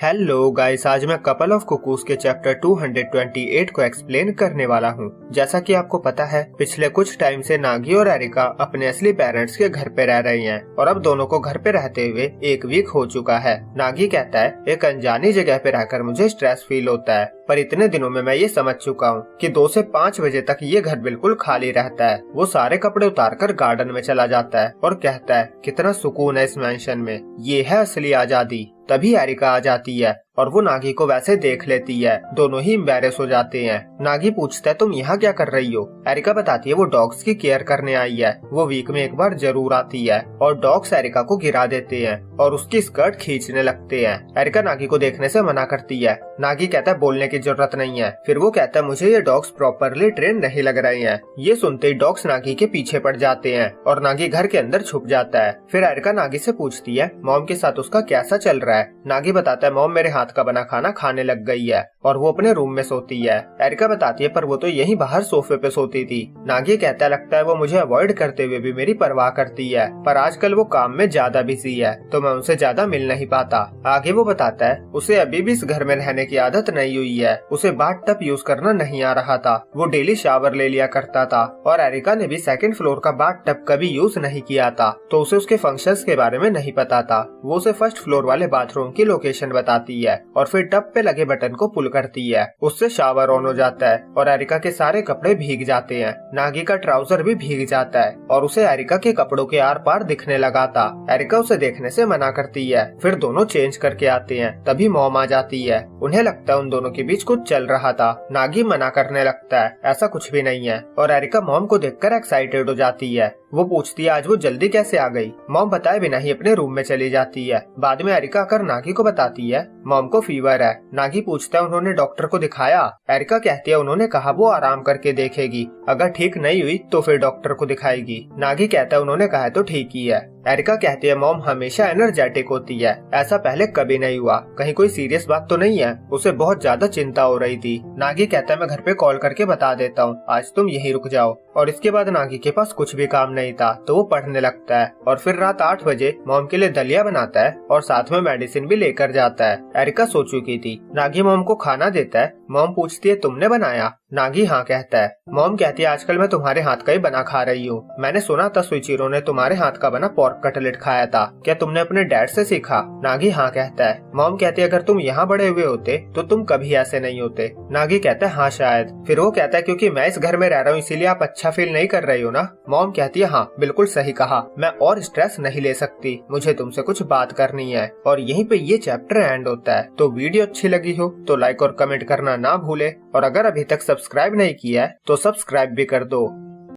Hello guys, आज मैं couple of cuckoos के चैप्टर 228 को एक्सप्लेन करने वाला हूँ। जैसा कि आपको पता है, पिछले कुछ टाइम से नागी और एरिका अपने असली पेरेंट्स के घर पे रह रही हैं और अब दोनों को घर पे रहते हुए एक वीक हो चुका है। नागी कहता है, एक अनजानी जगह पे रहकर मुझे स्ट्रेस फील होता है, पर इतने दिनों में मैं ये समझ चुका हूँ कि 2 से 5 बजे तक ये घर बिल्कुल खाली रहता है। वो सारे कपड़े उतारकर गार्डन में चला जाता है और कहता है, कितना सुकून है इस मैंशन में, ये है असली आजादी। तभी एरिका आ जाती है और वो नागी को वैसे देख लेती है। दोनों ही एम्बैरेस हो जाते हैं। नागी पूछता है, तुम यहाँ क्या कर रही हो? एरिका बताती है, वो डॉग्स की केयर करने आई है। वो वीक में एक बार जरूर आती है और डॉग्स एरिका को गिरा देते हैं और उसकी स्कर्ट खींचने लगते हैं। एरिका नागी को देखने से मना करती है। नागी कहता है, बोलने की जरूरत नहीं है। फिर वो कहता है, मुझे ये डॉग्स प्रॉपरली ट्रेन नहीं लग रहे हैं। ये सुनते ही डॉग्स नागी के पीछे पड़ जाते हैं और नागी घर के अंदर छुप जाता है। फिर एरिका नागी से पूछती है, मॉम के साथ उसका कैसा चल रहा है? नागी बताता है, मॉम मेरे हाथ का बना खाना खाने लग गई है और वो अपने रूम में सोती है। एरिका बताती है, पर वो तो यहीं बाहर सोफे पे सोती थी। नागी कहता है, लगता है वो मुझे अवॉइड करते हुए भी मेरी परवाह करती है, पर आजकल वो काम में ज्यादा बिजी है तो मैं उनसे ज्यादा मिल नहीं पाता। आगे वो बताता है, उसे अभी भी इस घर में रहने की आदत नहीं हुई है। उसे बाथ टब यूज करना नहीं आ रहा था। वो डेली शावर ले लिया करता था और एरिका ने भी 2nd फ्लोर का बाथ टब कभी यूज नहीं किया था, तो उसे उसके फंक्शंस के बारे में नहीं पता था। वो उसे 1st फ्लोर वाले बाथरूम की लोकेशन बताती है और फिर टब पे लगे बटन को पुल करती है। उससे शावर ऑन हो जाता है और एरिका के सारे कपड़े भीग जाते हैं। नागी का ट्राउजर भी भीग जाता है और उसे एरिका के कपड़ों के आर पार दिखने लगा था। एरिका उसे देखने से मना करती है। फिर दोनों चेंज करके आते हैं। तभी मॉम आ जाती है। उन्हें लगता है उन दोनों के बीच कुछ चल रहा था। नागी मना करने लगता है, ऐसा कुछ भी नहीं है, और एरिका मॉम को देखकर एक्साइटेड हो जाती है। वो पूछती है, आज वो जल्दी कैसे आ गई? मॉम बताए बिना ही अपने रूम में चली जाती है। बाद में एरिका आकर नागी को बताती है, मॉम को फीवर है। नागी पूछता है, उन्होंने डॉक्टर को दिखाया? एरिका कहती है, उन्होंने कहा वो आराम करके देखेगी, अगर ठीक नहीं हुई तो फिर डॉक्टर को दिखाएगी। नागी कहता है, उन्होंने कहा है तो ठीक ही है। एरिका कहती है, मॉम हमेशा एनर्जेटिक होती है, ऐसा पहले कभी नहीं हुआ, कहीं कोई सीरियस बात तो नहीं है? उसे बहुत ज्यादा चिंता हो रही थी। नागी कहता है, मैं घर पे कॉल करके बता देता हूँ, आज तुम यहीं रुक जाओ। और इसके बाद नागी के पास कुछ भी काम नहीं था तो वो पढ़ने लगता है और फिर रात 8 बजे मॉम के लिए दलिया बनाता है और साथ में मेडिसिन भी लेकर जाता है। एरिका सो चुकी थी। नागी मॉम को खाना देता है। मॉम पूछती है, तुमने बनाया? नागी हाँ कहता है। मॉम कहती है, आजकल मैं तुम्हारे हाथ का ही बना खा रही हूँ। मैंने सुना था सुइचिरो ने तुम्हारे हाथ का बना पोर्क कटलेट खाया था, क्या तुमने अपने डैड से सीखा? नागी हाँ कहता है। मॉम कहती है, अगर तुम यहाँ बड़े हुए होते तो तुम कभी ऐसे नहीं होते। नागी कहता है, हाँ शायद। फिर वो कहता है, क्योंकि मैं इस घर में रह रहा हूँ इसीलिए आप अच्छा फील नहीं कर रही हो ना? मॉम कहती है, हाँ बिल्कुल सही कहा, मैं और स्ट्रेस नहीं ले सकती, मुझे तुमसे कुछ बात करनी है। और यहीं पे ये चैप्टर एंड होता है। तो वीडियो अच्छी लगी हो तो लाइक और कमेंट करना ना भूले, और अगर अभी तक सब्सक्राइब नहीं किया है तो सब्सक्राइब भी कर दो।